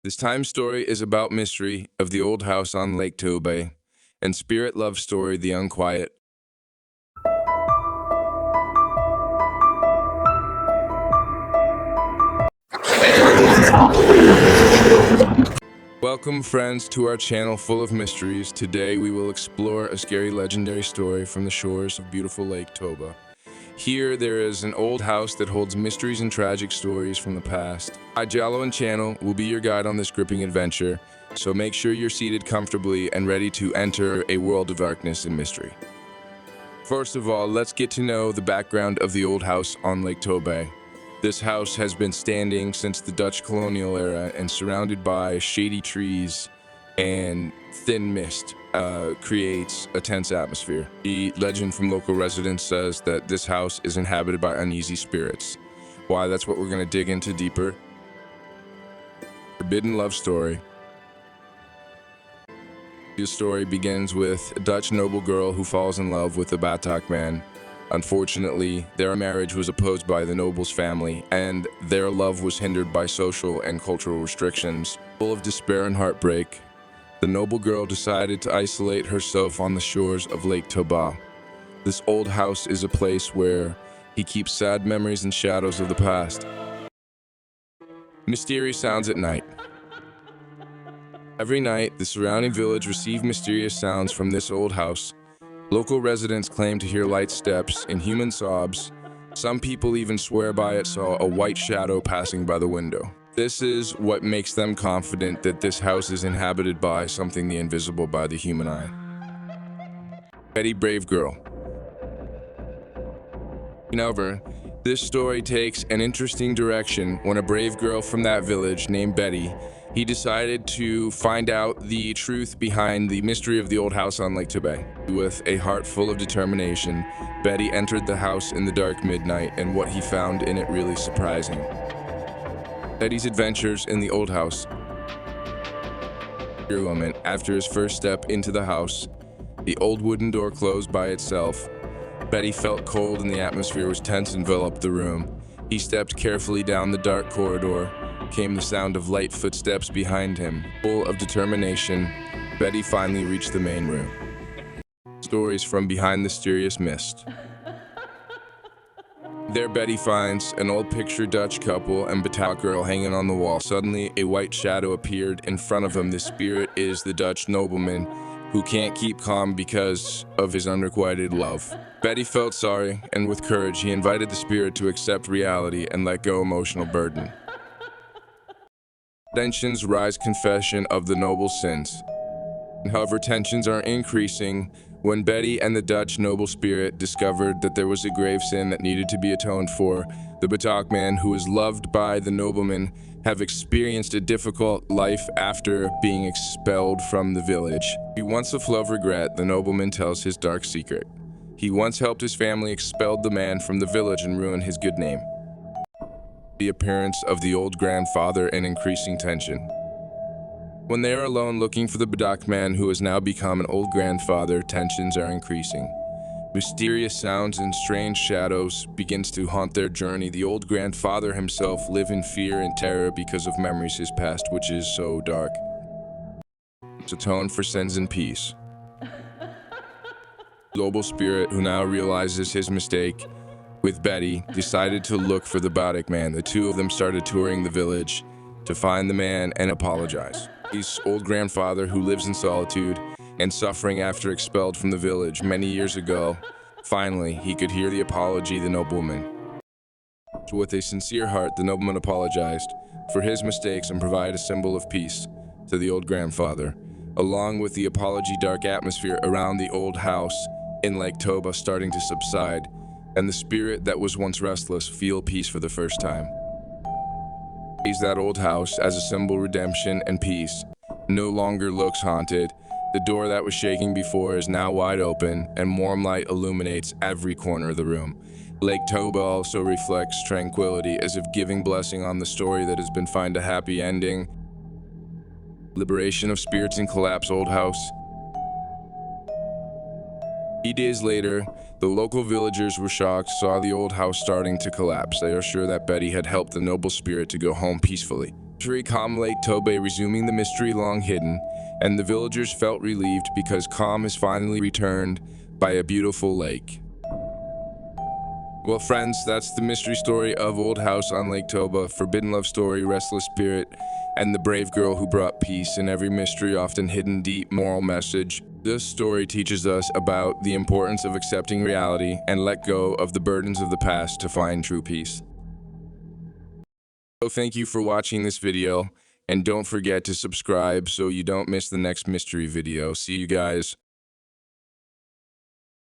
This time story is about mystery of the old house on Lake Toba and spirit love story The Unquiet. Welcome friends to our channel full of mysteries. Today we will explore a scary legendary story from the shores of beautiful Lake Toba. Here there is an old house that holds mysteries and tragic stories from the past. I, Jallo and Channel, will be your guide on this gripping adventure, so make sure you're seated comfortably and ready to enter a world of darkness and mystery. First of all, let's get to know the background of the old house on Lake Toba. This house has been standing since the Dutch colonial era and surrounded by shady trees and thin mist creates a tense atmosphere. The legend from local residents says that this house is inhabited by uneasy spirits. Why? That's what we're going to dig into deeper. Forbidden love story. This story begins with a Dutch noble girl who falls in love with a Batak man. Unfortunately, their marriage was opposed by the noble's family, and their love was hindered by social and cultural restrictions. Full of despair and heartbreak, the noble girl decided to isolate herself on the shores of Lake Toba. This old house is a place where he keeps sad memories and shadows of the past. Mysterious sounds at night. Every night, the surrounding village received mysterious sounds from this old house. Local residents claim to hear light steps and human sobs. Some people even swear by it saw a white shadow passing by the window. This is what makes them confident that this house is inhabited by something the invisible by the human eye. Betty, brave girl. However, this story takes an interesting direction when a brave girl from that village named Betty decided to find out the truth behind the mystery of the old house on Lake Toba. With a heart full of determination, Betty entered the house in the dark midnight, and what he found in it really surprising. Betty's adventures in the old house. Moment after his first step into the house, the old wooden door closed by itself. Betty felt cold and the atmosphere was tense and enveloped the room. He stepped carefully down the dark corridor. Came the sound of light footsteps behind him. Full of determination, Betty finally reached the main room. Stories from behind the mysterious mist. There Betty finds an old picture Dutch couple and Batak girl hanging on the wall. Suddenly, a white shadow appeared in front of him. The spirit is the Dutch nobleman who can't keep calm because of his unrequited love. Betty felt sorry, and with courage, he invited the spirit to accept reality and let go emotional burden. Tensions rise. Confession of the noble's sins. However, tensions are increasing when Betty and the Dutch noble spirit discovered that there was a grave sin that needed to be atoned for. The Batak man, who is loved by the nobleman, have experienced a difficult life after being expelled from the village. Once full of regret, the nobleman tells his dark secret. He once helped his family expelled the man from the village and ruined his good name. The appearance of the old grandfather and increasing tension. When they are alone looking for the Badak man who has now become an old grandfather, tensions are increasing. Mysterious sounds and strange shadows begins to haunt their journey. The old grandfather himself live in fear and terror because of memories his past, which is so dark. To atone for sins and peace. Global spirit, who now realizes his mistake with Betty, decided to look for the Badak man. The two of them started touring the village to find the man and apologize. His old grandfather, who lives in solitude and suffering after expelled from the village many years ago, finally he could hear the apology of the nobleman. With a sincere heart, the nobleman apologized for his mistakes and provided a symbol of peace to the old grandfather. Along with the apology, dark atmosphere around the old house in Lake Toba starting to subside, and the spirit that was once restless feel peace for the first time. Sees that old house as a symbol of redemption and peace. No longer looks haunted. The door that was shaking before is now wide open, and warm light illuminates every corner of the room. Lake Toba also reflects tranquility, as if giving blessing on the story that has been found a happy ending. Liberation of spirits in collapse old house. 8 days later, the local villagers were shocked, saw the old house starting to collapse. They are sure that Betty had helped the noble spirit to go home peacefully. Calm Lake Toba, resuming the mystery long hidden, and the villagers felt relieved because calm is finally returned by a beautiful lake. Well, friends, that's the mystery story of Old House on Lake Toba, forbidden love story, restless spirit, and the brave girl who brought peace. In every mystery, often hidden deep moral message. This story teaches us about the importance of accepting reality and let go of the burdens of the past to find true peace. So thank you for watching this video, and don't forget to subscribe so you don't miss the next mystery video. See you guys.